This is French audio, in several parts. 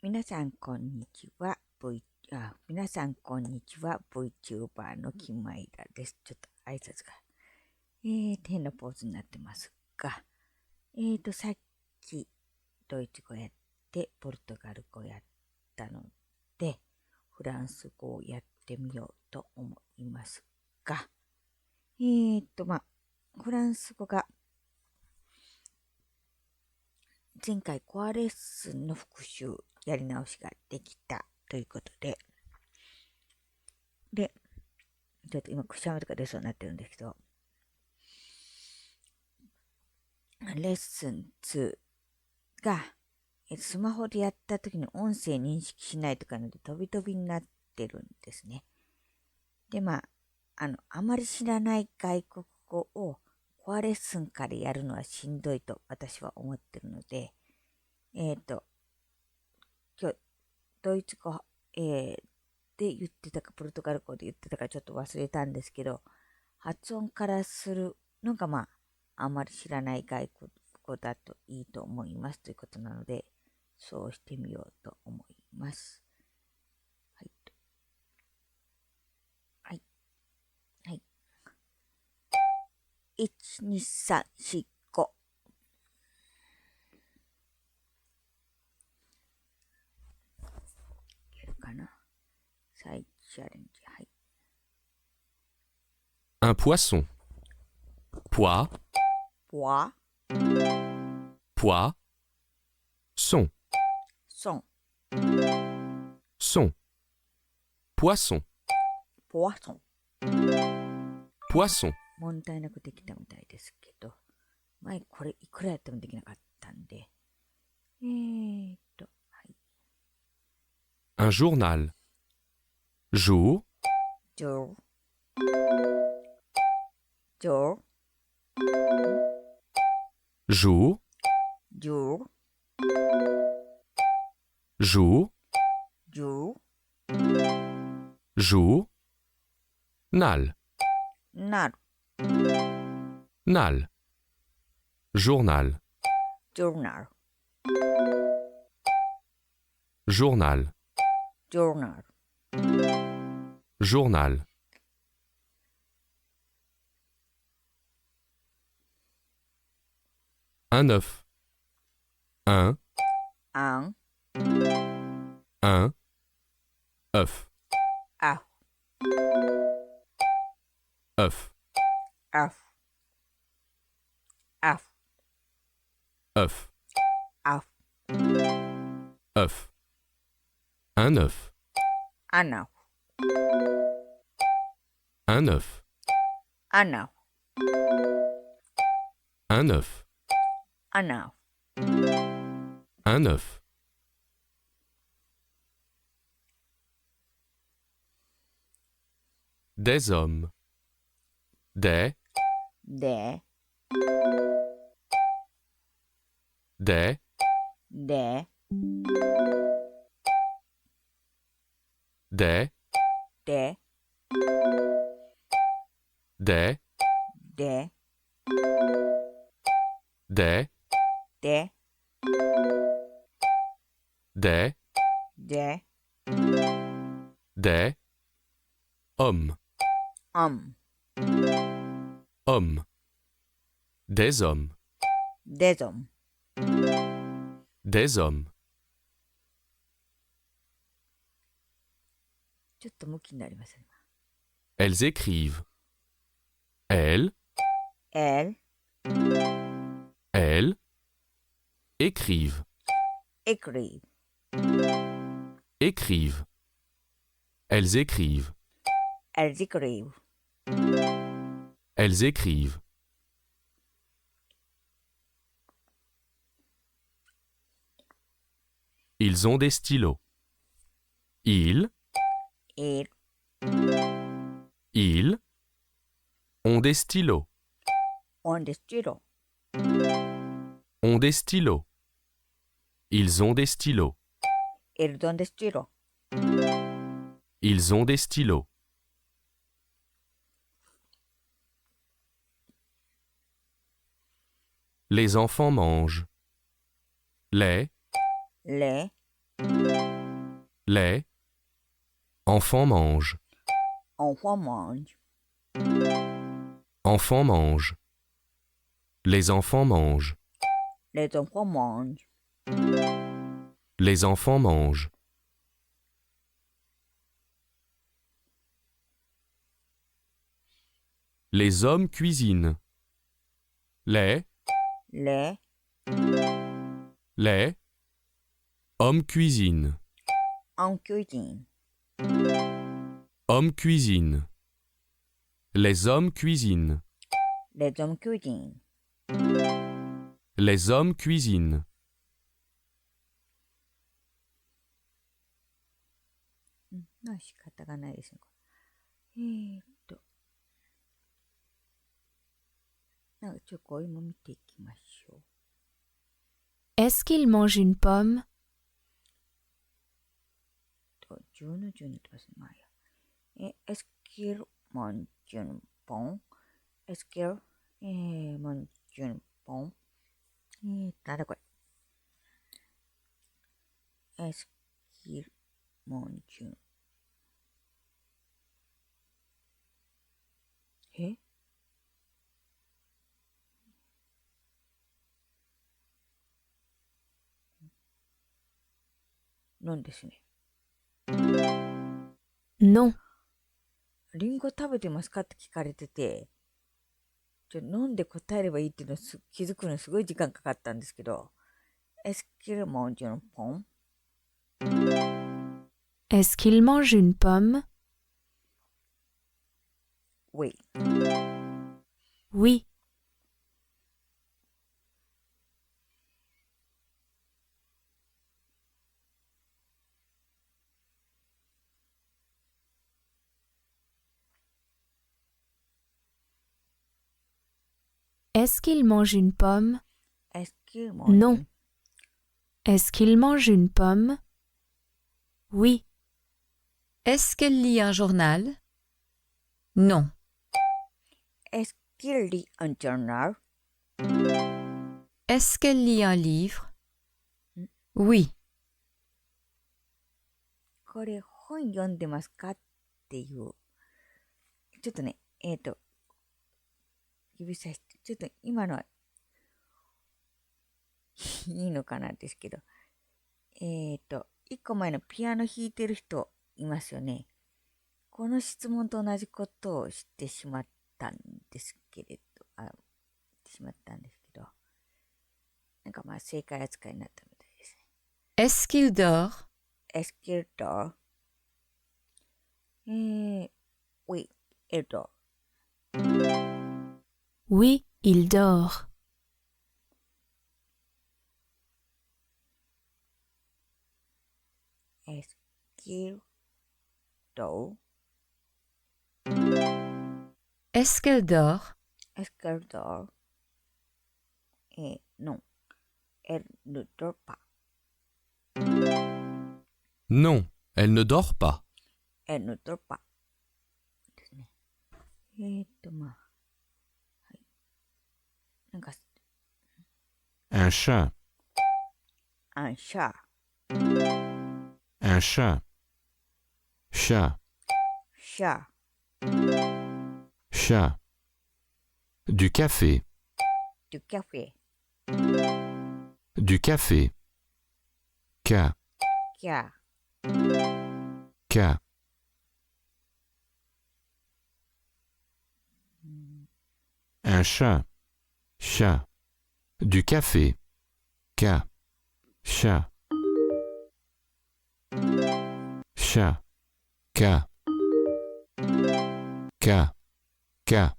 皆さん、こんにちは。皆さん、こんにちは。VTuber のキマイラです。ちょっと挨拶が、変なポーズになってますが、さっき、ドイツ語やって、ポルトガル語やったので、フランス語をやってみようと思いますが、フランス語が、前回コアレッスンの復習、やり直しができたということで、ちょっと今くしゃみとか出そうになってるんですけど、レッスン2が、スマホでやった時に音声認識しないとかので飛び飛びになってるんですね。で、あまり知らない外国語をコアレッスンからやるのはしんどいと私は思ってるので、今日、ドイツ語、で言ってたか、ポルトガル語で言ってたかちょっと忘れたんですけど、発音からするのがあまり知らない外国語だといいと思いますということなので、そうしてみようと思います。はい。はい。はい。1、2、3、4、5。いけるかな？再チャレンジ。はい。Un poisson. Pois, ポワ、 pois, son, ソン、 son. Poisson, ポワソン。 poisson. 問題なくできたみたいですけど、前これいくらやってもできなかったんで、はい。Un journal. Jour, ジョー、ジョー、 jour, ジョー、 jour, ジョー、 jour. Nal, なる、 nal. Journal, ジョーナル、 journal, ジョーナル、 journal. Un œuf. Un, アン、 un, œuf, アフ、 œuf, アフ、アフ、 œuf, アフ、 œuf. Un œuf, アナフ、 un œuf, アナフ、 un œuf, アナフ、 un œuf. Des hommes. Des, で、 des, で、 des, で、 des, で、 des, で、 des, で、 des. Hommes, アン、 hommes. Des hommes, デゾン、 des hommes. ちょっと向きになりますね。 Elles écrivent. Elles, エル、 elles, écrivent, エクリー、 écrivent. Elles écrivent, エルジクリー、 elles écrivent. Ils ont des stylos. Ils, イル、 ils ont des stylos. オンデスチロ、 Ont des stylos. Ils ont des stylos. エルドンデスチロ、 Ils ont des stylos. Les enfants mangent. Les, レ、Les enfants mangent. Enfant mange. Enfants mangent. Les enfants mangent. Les enfants mangent. Les enfants mangent. Les hommes cuisinent. Les hommes cuisinent. en cuisine. Hommes cuisinent. Les hommes cuisinent. Les hommes cuisinent. Les hommes cuisinent. Hmm, 仕方がないですね。なんかこれも見ていきましょう。Est-ce qu'il mange une pomme? 10の10にってますね。まあいいや。Est-ce qu'il mange une pomme? Est-ce qu'il mange une pomme? なんだこれ。Est-ce qu'il mange uneなんですね。Non. リンゴ食べてますかって聞かれてて、飲んで答えればいいっていうの気づくのにすごい時間かかったんですけど、Est-ce qu'il mange une pomme? Est-ce qu'il mange une pomme? Oui. Oui. Est-ce qu'il mange une pomme? Est-ce qu'il mange Non. une- Est-ce qu'il mange une pomme? Oui. Est-ce qu'elle lit un journal? Non. Est-ce qu'il lit un journal? Est-ce qu'elle lit un livre? Oui. これ本読んでますかっていう。ちょっとね、指差して、ちょっと今のはいいのかなですけど、一個前のピアノ弾いてる人いますよね。この質問と同じことをしてしまったんですけれど、なんかまあ正解扱いになったみたいですね。Est-ce qu'il dort? Est-ce qu'il dort? Oui, il dort. Oui, il dort. Est-ce qu'il dort? Est-ce qu'elle dort? Est-ce qu'elle dort? Non, elle ne dort pas. Non, elle ne dort pas. Elle ne dort pas. ですね。まあ。はい。なんか、Un chat. un chat, Un chat. Chat. chat, Chat. Du café. du café, Du café. Ca. cat, Ca. Un chat. Chat. Du café. Ca. Chat. Chat. Ca. Ca. Ca.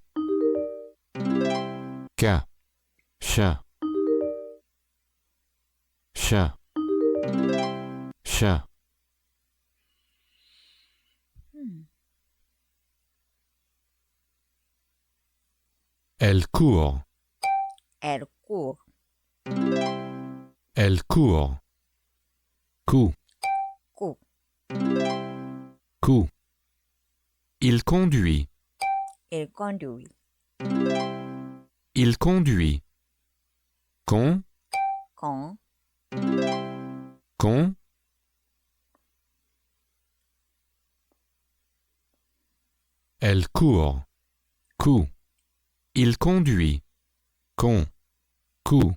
Ca. Chat. Chat. Chat. Elle court. elle court, Elle court. Cou. court, Cou. Il conduit. elle conduit, Il conduit. Con. con, Con. Elle court. Coup. Il conduit. Con. Coup.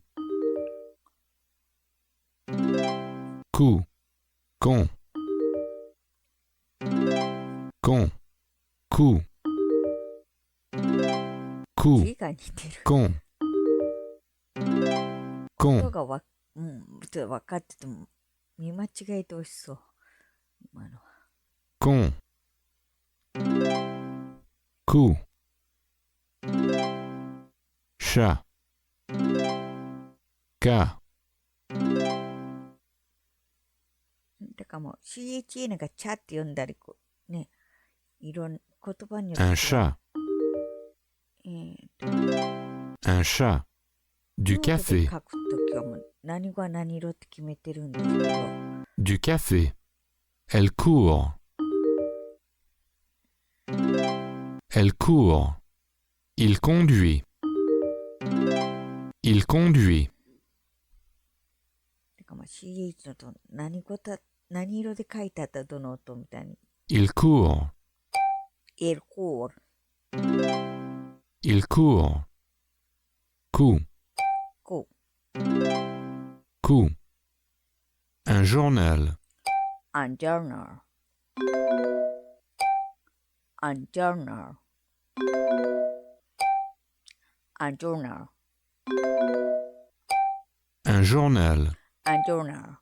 Coup. Con. Con. Coup. Coup. 字が似てる。 Con. 音 Con. がちょっと分かってても見間違えてほしそう。今のは。 Con. Coup. Chat. Cas. だからもう CHA なんかチャって読んだりね、いろんな言葉によ Un っては chat. Un chat. Du ノートで café. 書くときはもう何語は何色って決めてるんですけど、 Du café. Elle court. Elle court. Il conduit. Il conduit. だからまあ CH のと何色で書いてあったらどの音みたいに。 Il court. エルコール、 Il court. Coup. こう、 Coup. Un journal. アンジャーナル、アンジャーナル、アンジャーナル、 Un journal. アンジャーナル、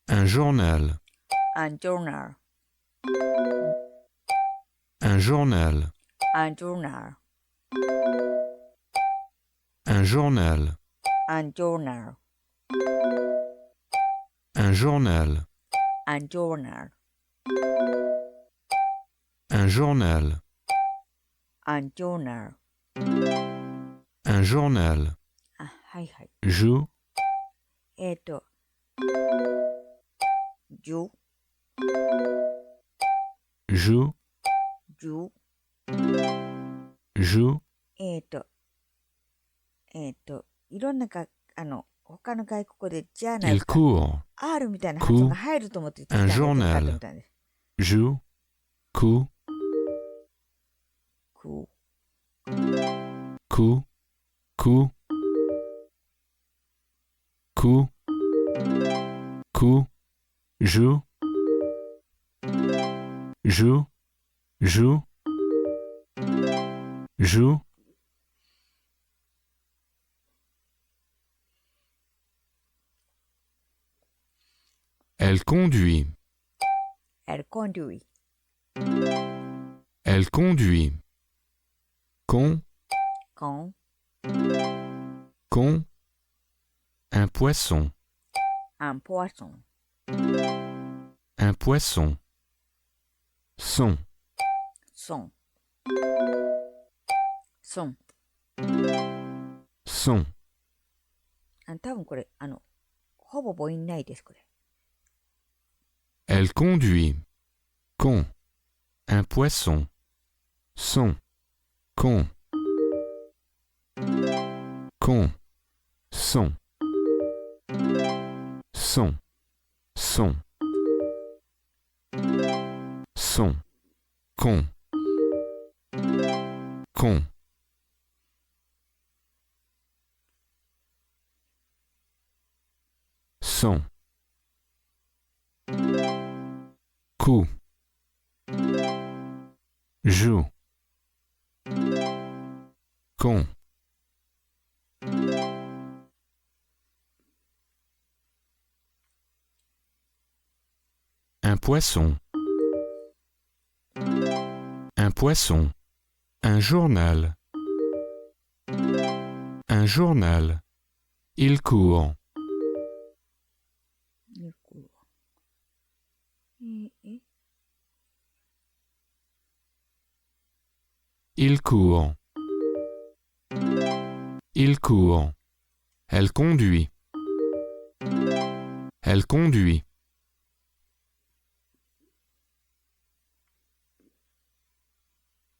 Un journal. アンジャーナル、 Un journal. アンジャーナル、 Un journal. アンジャーナル、 Un journal. アンジャーナル、 Un journal. アンジャーナル。 Un journal. あ、はいはい。 Joue. じゅ、 Joue. じゅ、 Joue. いろんな他の外国語でじゃない Il か。 court. R みたいな発音が入ると思って言ってきたんで分かったみたいです。 Joue. Coup. く、 Coup. Coup. Coup. Coup. Joue. Joue. Joue. Joue. Elle conduit. エルコンデュイ、 Elle conduit. Con. コン、 Con. Un poisson. アンポワソン、 Un poisson. Son. ソン、ソン。 Son. 多分これ、ほぼ母音ないです、これ。 Elle conduit. Con. Un poisson. Son. Con. Con. Son. Son. Son. Son. Con. Con. Son. Coup. Joue. Con. Un poisson. Un poisson. Un journal. Un journal. Il court. え、 Il court. Il court. Elle conduit. Elle conduit.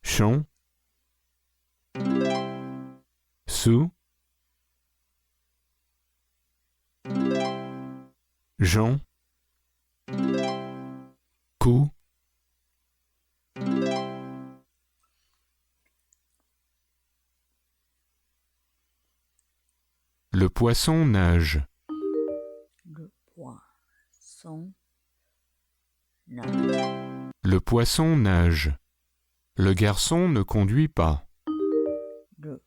Chant. Sous. Jean. Coup. Le poisson nage. Le poisson nage. Le poisson nage. Le garçon ne conduit pas. Le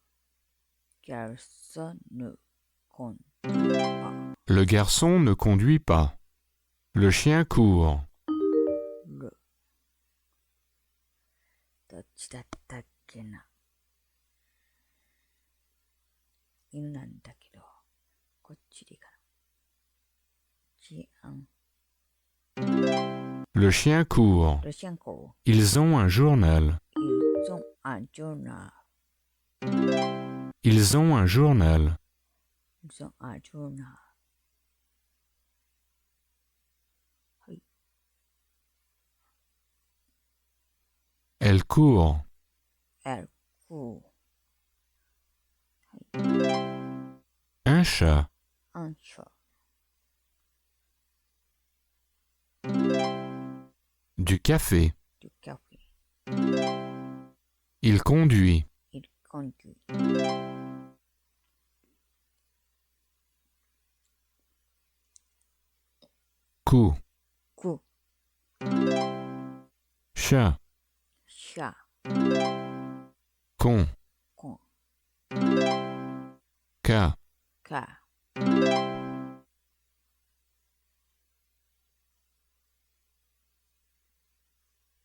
garçon ne conduit pas. Le garçon ne conduit pas. Le chien court. Le どっちだったっけな。犬なんだけど、こっちでいいかな。Le chien court. Le chien court. Ils ont un journal. Ils ont un journal. Ils ont un journal. Ils ont un journal. Elle court. Elle court. Un chat. Un chat. Du café. Du café. Il conduit. Il conduit. Cou. Cou. Chat. Chat. Con. Con. Cas. Car.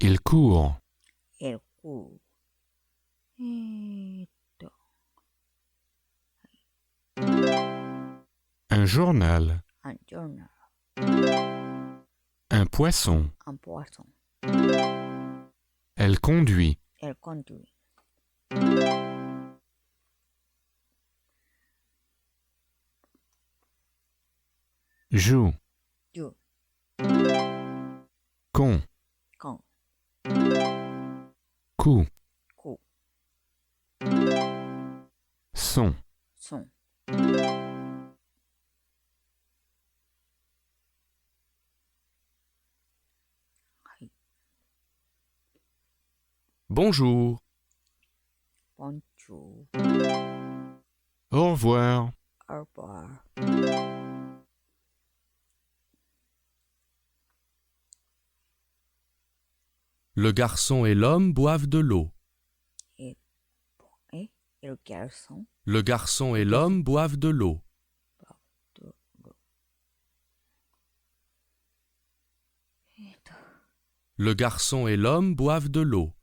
Il court. Elle court. Un journal. Un journal. Un poisson. Un poisson. Elle conduit. Elle conduit. Joue. Joue. Con. Con. Cou. Cou. Son. Son. Bonjour. Bonjour. Au revoir. Au revoir. Le garçon et l'homme boivent de l'eau. Et le garçon. Le garçon et l'homme boivent de l'eau. Le garçon et l'homme boivent de l'eau.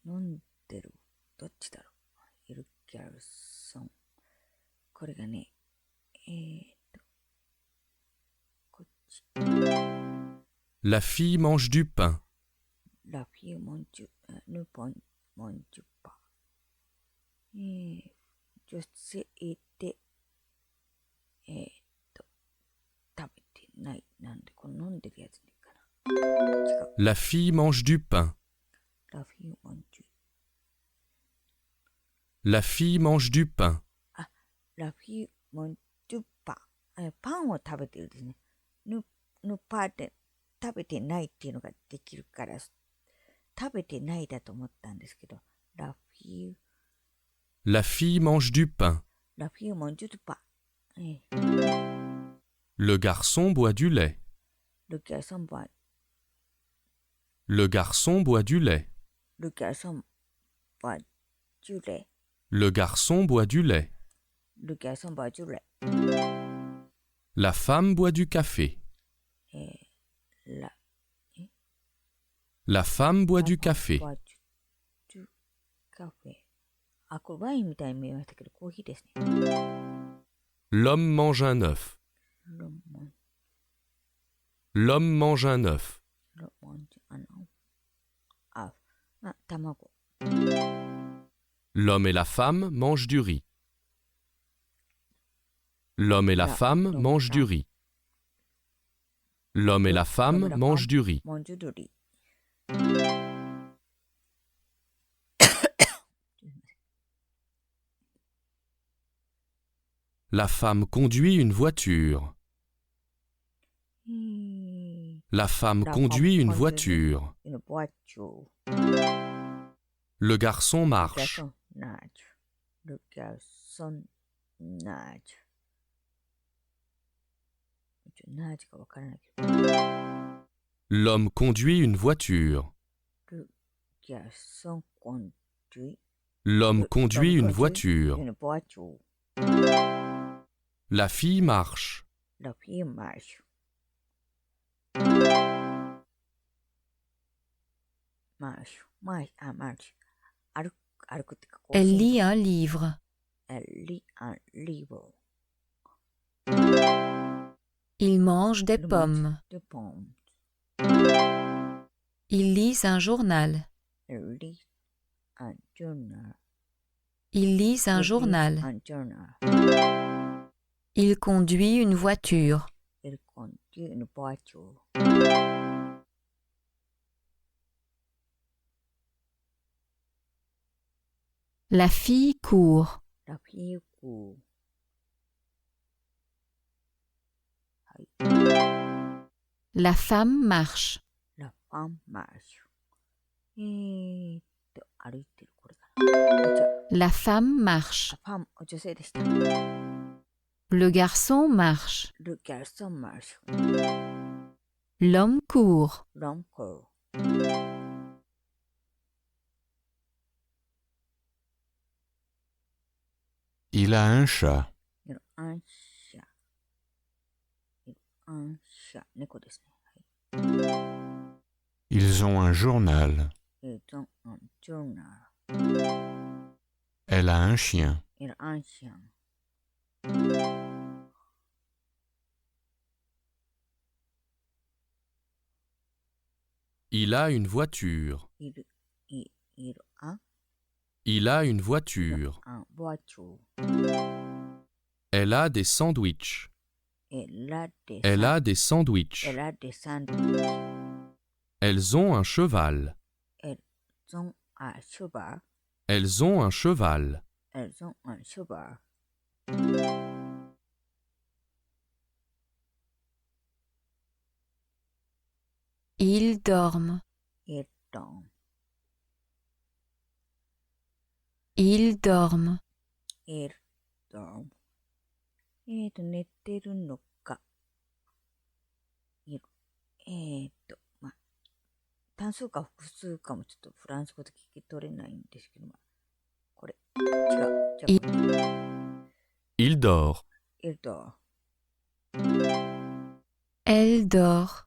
飲んでる。どっちだろう。いるギャルソン。これがね、こっち。La fille mange du pain. La fille mange du pain. 女性で、食べてない。なんで、この飲んでるやつでいいかな。違う。La fille mange du pain. La fille mange du La fille mange du pain. ラフィーモンドゥパン。パンを食べてるですね。ヌパーで食べてないっていうのができるから、食べてないだと思ったんですけど、ラフィー、La fille mange du pain. ラフィーモンドゥパン。Le garçon boit du lait. ルキャソンバ、Le garçon boit du lait. ルキャソンバジュレ、Le garçon boit du lait. ルキャソンバジュレ。La femme boit du café. ラ、 La femme boit du café. バジュカフェ。あ、これワインみたいに見えましたけど、コーヒーですね。L'homme mange un œuf. ロモン、 L'homme mange un œuf. ロモン、卵。L'homme et la femme mangent du riz. L'homme et la femme mangent du riz. L'homme et la femme mangent du riz. モンジュドリ。La femme conduit une voiture. La femme conduit une voiture. Une voiture. Le garçon marche. Le garçon personnage. ナージがわからないけど。 L'homme conduit une voiture. Le garçon conduit L'homme conduit une une voiture. voiture. La fille marche. La fille marche. Marche. Marche. 歩くってか、こう Elle lit un livre. Elle lit un livre. Il mange des Le pommes. De pommes. Ils lisent un journal. Elle lit un journal. Ils lisent un Elle lit journal. un journal. Il conduit une voiture. Elle conduit une voiture. La fille court. La fille court. La femme marche. La femme marche. 歩いてる、これかな。じゃ La femme marche. あ、ファン、女性でした。 Le garçon marche. Le garçon marche. L'homme court. L'homme court. Il a un chat. Il a un chat. Il a un chat. 猫ですね。はい。 Ils ont un journal. Ils ont un journal. Elle a un chien. Il a un chien. Il a une voiture. Il a Il a une voiture. un voiture. Elle a des sandwichs. Elle a des Elle a sand- des sandwichs. Elle a des sandwichs. Elles ont un cheval. Elles ont un cheval. Elles ont un cheval. Elles ont un cheval. Ils dorment. Ils dorment. Ils dorment. Ils dorment. 寝てるのか。まあ、単数か複数かもちょっとフランス語で聞き取れないんですけど、まあ、これ、違う。じゃあ、これ Il dort. Il dort. Elle dort.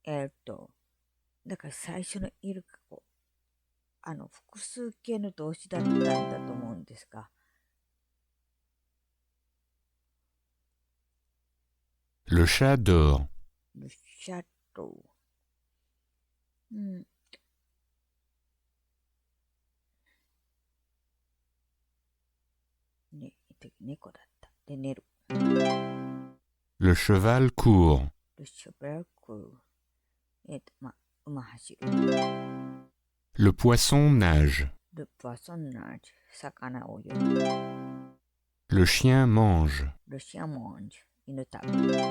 Elle dort. だから最初のいるかこう、複数形の動詞だったんだと思うんですが、Le chat dort. Le château. うん。ね、猫だった。で、寝る。Le cheval court. Le cheval court. まあ、馬走る。Le poisson nage. Le poisson nage. 魚を泳ぐ。Le chien mange. Le chien mange. 犬食べる。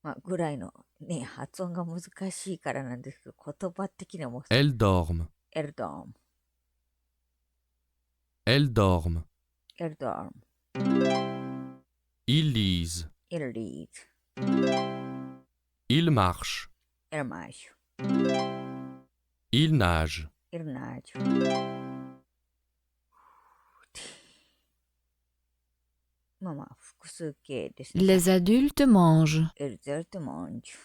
まあ、ぐらいのね、発音が難しいからなんですけど、言葉的にはもう、 Elles dorment. Elle dorme. Elles dorment. Elle dorme. Ils lisent. Elle lit. Ils marchent. Elle marche. Ils nagent. Elle nage. まあまあ、複数形ですね。 Les adultes mangent. Les adultes mangent.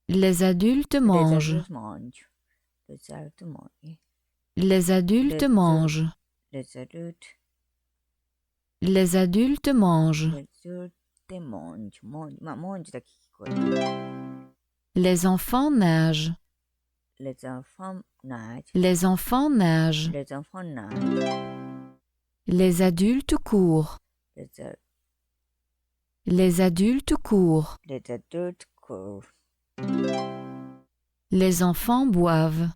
Les adultes Les mangent. adultes mangent. Les adultes mangent. Les adultes Les- mangent. Les adultes. Les adultes mangent. Les adultes mangent.まあ、mangeだけ聞こえる。 Les enfants nagent. Les enfants nagent. Les enfants nagent. Les enfants nagent. Les adultes courent. Les adultes courent. Les adultes courent. Les enfants boivent.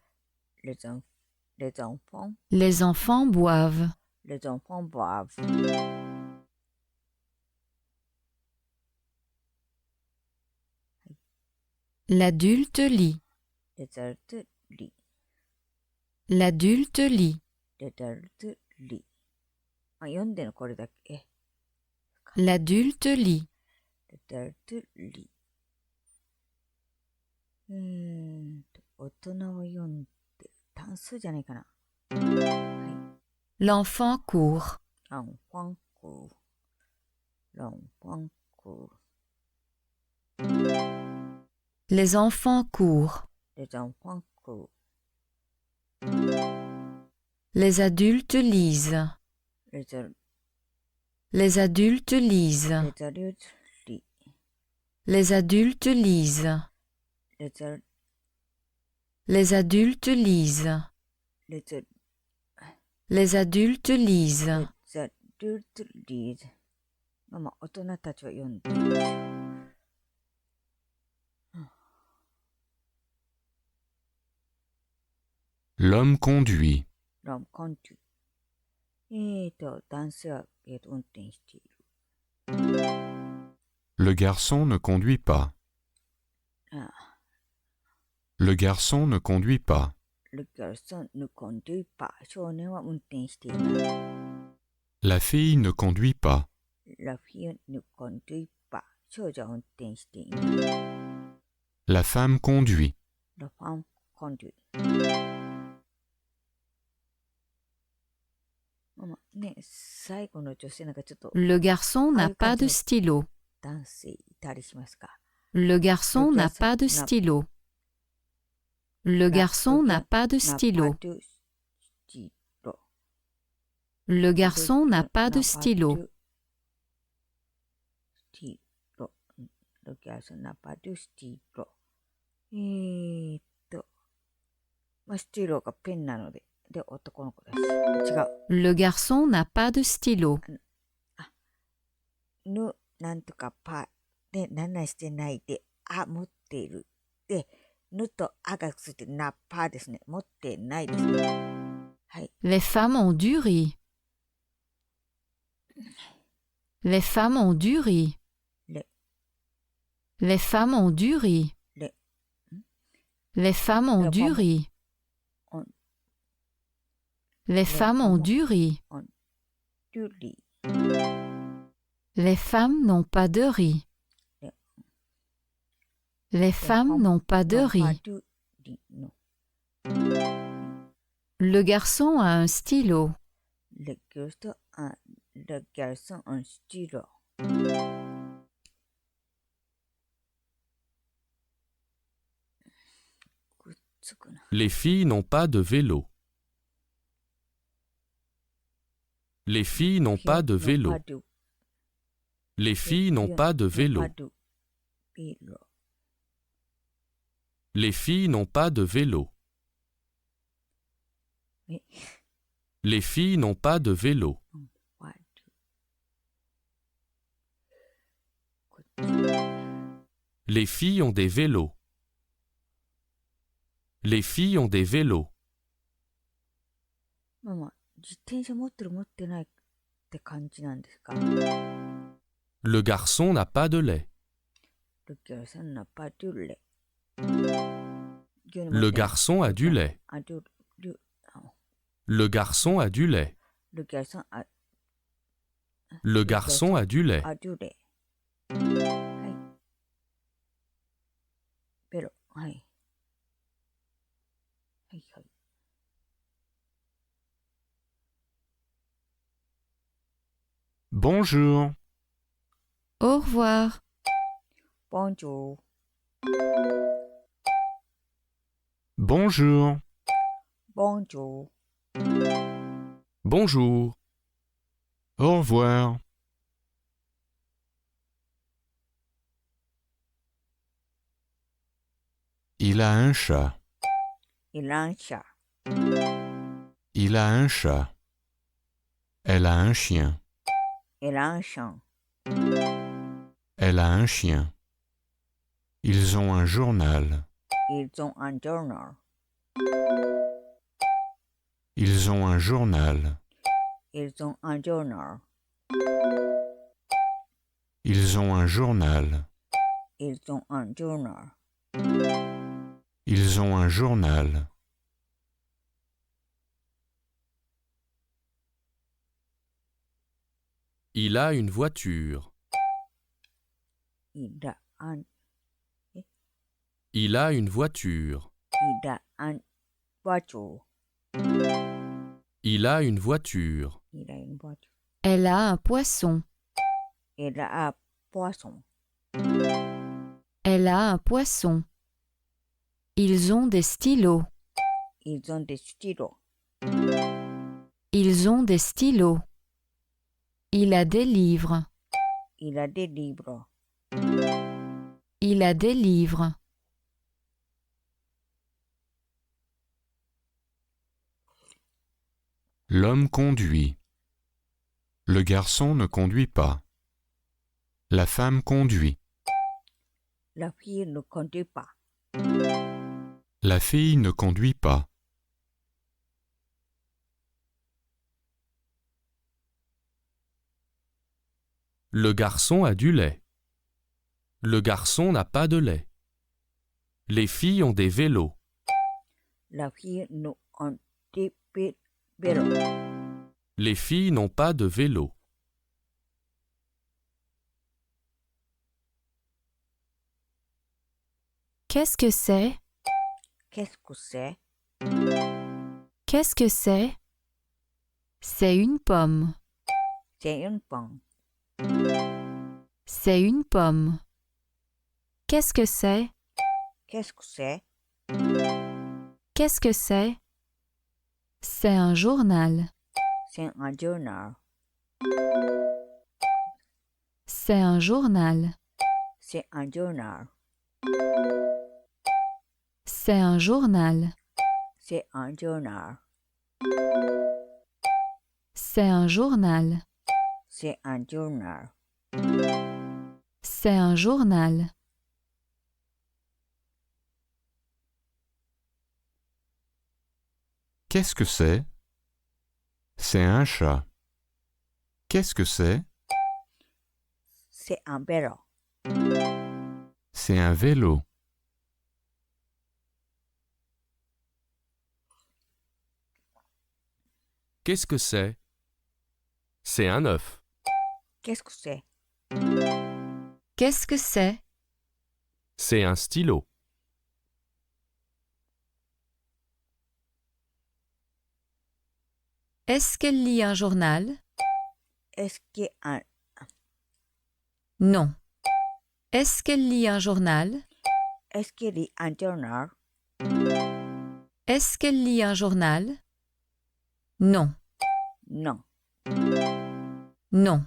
Les enfants. Les enfants boivent. Les enfants boivent. L'adulte lit. Les adultes lit. L'adulte lit. Les adultes lit. あ、読んでるのこれだけ。L'adulte lit. レザルトリ。大人は読んでる。単数じゃないかな。は L'enfant court. い。ランファンクー。ランファンクー。 Les enfants courent. レザンファンク Les adultes lisent. ー。レザル Les adultes lisent. レザルトリ。 Les adultes lisent. レザル Les adultes lisent. レザル Les adultes レ lisent. ザルトリーズ。まあ、大人たちは読んでる。L'homme conduit. ランコント男性は、運転している。 Le garçon ne conduit pas. あ Le garçon ne conduit pas. ルギャルソン、ヌコンドゥイパー。少年は運転していない。 La fille ne conduit pas. ラフィア、ヌコンドゥイパー。少女は運転していない。 La femme conduit. ラファンコンドゥイ。ね、最後の女性なんかちょっと Le garçon n'a pas de stylo. 男性いたりしますか？ Le garçon n'a pas de stylo. Le garçon n'a pas de stylo. Le garçon n'a pas de stylo. Le garçon n'a pas de stylo. まあ、スティロがペンなので、で、男の子だし。違う。 Le garçon n'a pas de stylo. ぬ、なんとかパで、なんなんしてないで、あ、持っている。で、ぬとあがついてナッパーですね。持ってないですね。はい。 Les femmes ont du riz. Les femmes ont du riz. Les. Les femmes ont du riz. Les. Les femmes ont Les du femmes riz. ont- Les femmes ont du riz. ドゥリ Les femmes n'ont pas de riz. Les. Les femmes n'ont pas de パ riz. ドゥリの Le garçon a un stylo. レギュルトアン、レギュルソンアンスティロ。くっつくな。 Les filles n'ont pas de vélo. Les filles n'ont pas de vélo. Les filles n'ont pas de vélo. Les filles n'ont pas de vélo. Mais- Les filles n'ont pas de vélo. Les filles ont des vélos. Les filles ont des vélos. まあまあ、自転車持ってる持ってないって感じなんですか？ Le garçon n'a pas de lait. ルギャルさんナパドゥレ。 Le garçon a du lait. あ、ドゥル、あ、 Le garçon a du lait. ルギャルさん、あ、 Le garçon a du lait. あ、ドゥレ。はい。ベロ、はい。はいはい。Bonjour. Au revoir. ボンジョー。 Bonjour. ボンジョー。 Bonjour. Au revoir. Il a un chat. イランシャ。 Il a un chat. Elle a un chien. イランシャン。 Elle a un chien. Ils ont un journal. イゾンアンジョーナル。 Ils ont un journal. イゾンアンジョーナ Ils ont un journal. ル。イゾンアンジョーナル。 Ils ont un journal. Il a une voiture. Il a un, Il a une voiture. il a un voiture. Il a une voiture. Il a une voiture. Elle a un poisson. Il a un poisson. Elle a un poisson. Ils ont des stylos. Ils ont des stylos. Ils ont des stylos. Il a des livres. Il a des livres. Il a des livres. L'homme conduit. Le garçon ne conduit pas. La femme conduit. La fille ne conduit pas. La fille ne conduit pas. Le garçon a du lait. Le garçon n'a pas de lait. Les filles ont des vélos. La fille n'a un vélo. Les filles n'ont pas de vélo. Qu'est-ce que c'est? Qu'est-ce que c'est? Qu'est-ce que c'est? C'est une pomme. C'est une pomme. C'est une pomme. Qu'est-ce que c'est? Qu'est-ce que c'est? Qu'est-ce que c'est? C'est un journal. C'est un journal. C'est un journal. C'est un journal. C'est un journal. C'est un journal. C'est un journal. C'est un journal. C'est un journal. Qu'est-ce que c'est? C'est un chat. Qu'est-ce que c'est? C'est un vélo. C'est un vélo. Qu'est-ce que c'est? C'est un œuf. Qu'est-ce que c'est? Qu'est-ce que c'est? C'est un stylo. Est-ce qu'elle lit un journal? Est-ce qu'il y a un... Non. Est-ce qu'elle lit un journal? Est-ce qu'il y a un journal? Est-ce qu'elle lit un journal? Non. Non. Non.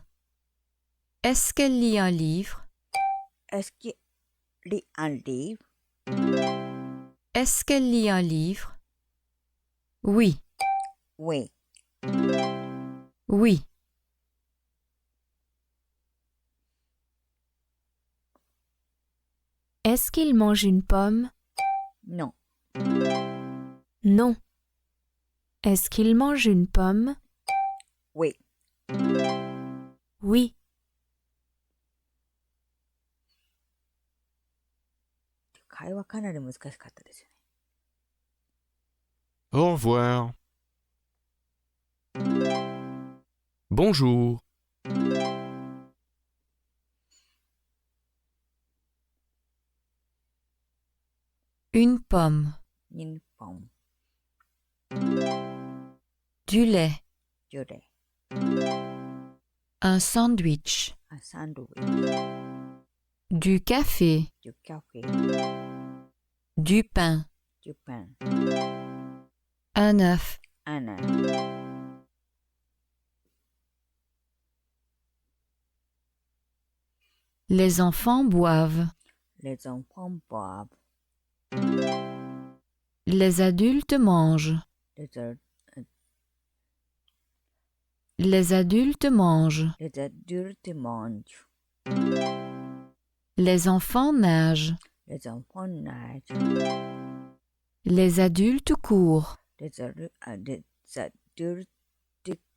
Est-ce qu'elle lit un livre? Est-ce qu'il y a un livre? Est-ce qu'elle lit un livre? Oui. Oui. Oui. Est-ce qu'il mange une pomme? Non. Non. Est-ce qu'il mange une pomme? Oui. Oui.会話かなり難しかったですよね。Au revoir. Bonjour. Une pomme. Une pomme. Du lait. Du lait. Un sandwich. Un sandwich. Du café. Du café. Du pain. Du pain. Un œuf. Un œuf. Les enfants boivent. Les enfants boivent. Les adultes mangent. Les adultes mangent. Les adultes mangent. Les enfants nagent. Les enfants nagent. Les adultes courent. Les adultes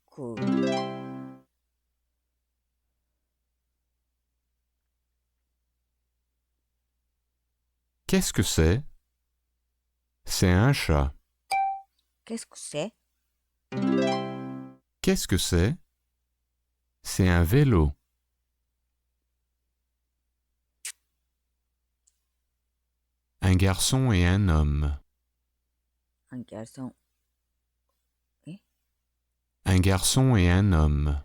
courent. Qu'est-ce que c'est? C'est un chat. Qu'est-ce que c'est? Qu'est-ce que c'est? C'est un vélo. Un garçon et un homme. Un garçon. Un garçon et un homme.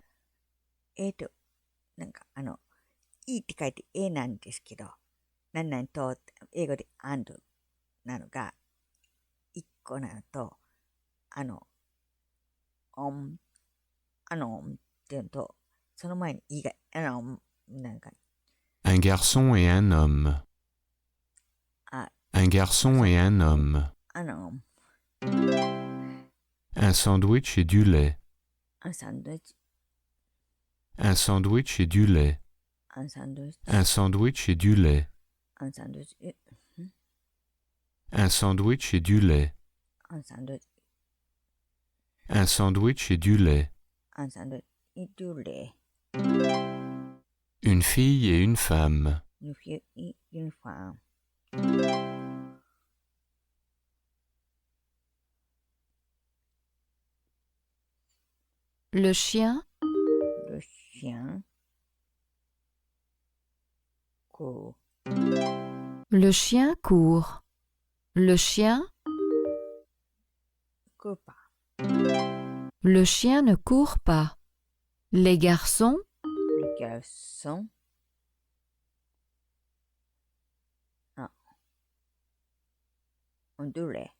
なんかいいって書いて A なんですけど、何々と、英語で and なのが、1個なのと、on っていうのと、その前に E が、なんか、Un garçon et un homme. あ、Un garçon et un homme. Un sandwich et du lait. サンドイッチ、Un sandwich et du lait. サンドイッチ、 Un sandwich et du lait. サンドイッチ、Un sandwich et du lait. サンドイッチ、Un sandwich et du lait. サンドイッチ、イドゥレ、Une fille et une femme. ユニフォーム、Le chien, ロシアン、こ le chien court. Le chien, クーパ le chien ne court pas. Les garçons, ー、ルキャソン、オンドゥレ、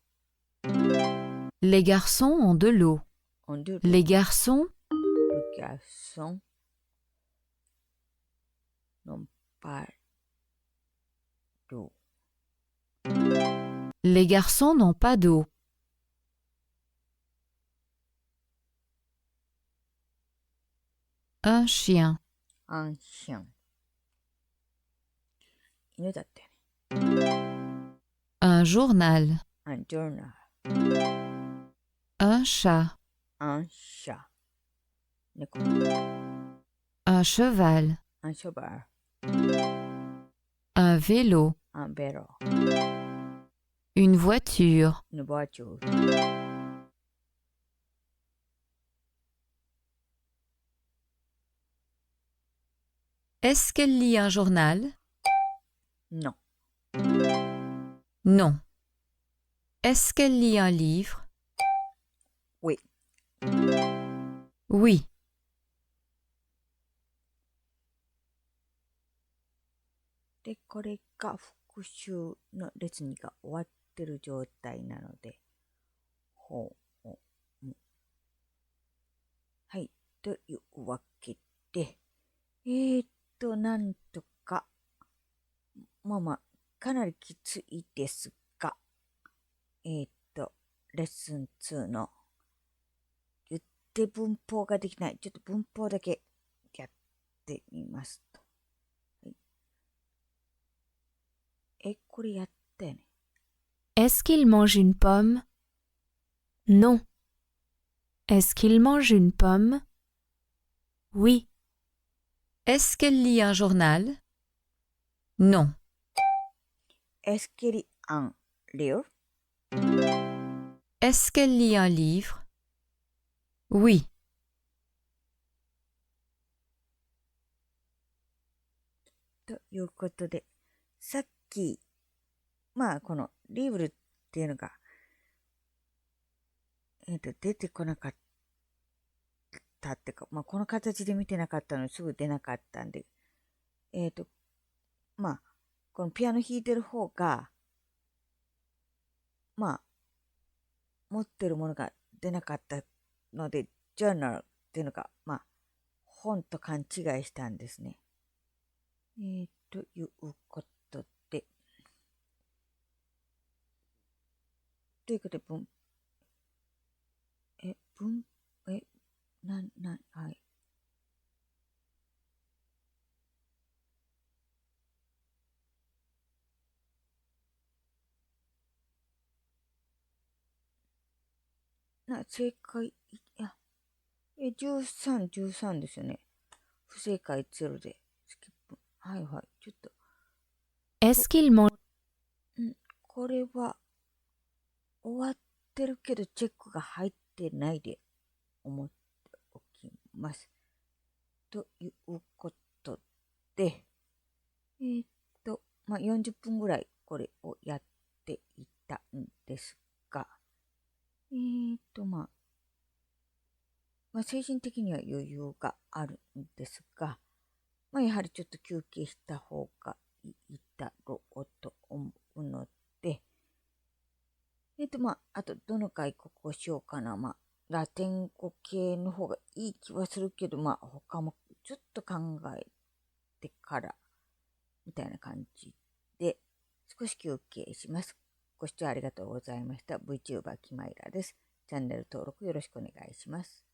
les garçons ont de l'eau. オンドゥレ、 Les garçons, ルキャソン、ノンパド、 les garçons n'ont pas d'eau. Un chien, アンシャン、犬だったよね。 un journal, アンジョーナル、 un chat, アンシャ、猫、 un cheval, アンショバー、 un vélo, アンベロ、 une voiture, ヌバーチュー、 Est-ce qu'elle lit un journal? ノ、 Non. Est-ce qu'elle lit un livre? Oui. Oui. で、これが復習の列2が終わってる状態なので、はい。というわけで、なんとか、かなりきついですが、レッスン2の言って文法ができない。ちょっと文法だけやってみますと。はい、これやったよね。Est-ce qu'il mange une pomme? Non. Est-ce qu'il mange une pomme? Oui. Est-ce qu'elle lit un journal? Non. Est-ce qu'il y a un livre? Est-ce qu'elle lit un livre? Oui. ということで、さっき、このリーブルっていうのが、出てこなかったっていうか、この形で見てなかったのにすぐ出なかったんで、このピアノ弾いてる方が、持ってるものが出なかったので、ジャーナルっていうのが、本と勘違いしたんですね。ということで、ということで、はい。正解、13ですよね。不正解0で、スキップ。はいはい。ちょっと。Est-ce qu'il mange... これは、終わってるけど、チェックが入ってないで思っておきます。ということで、40分ぐらいこれをやっていたんですが、精神的には余裕があるんですが、やはりちょっと休憩した方がいいだろうと思うので、あとどの外国をしようかな。ラテン語系の方がいい気はするけど、他もちょっと考えてから、みたいな感じで、少し休憩します。ご視聴ありがとうございました。VTuber キマイラです。チャンネル登録よろしくお願いします。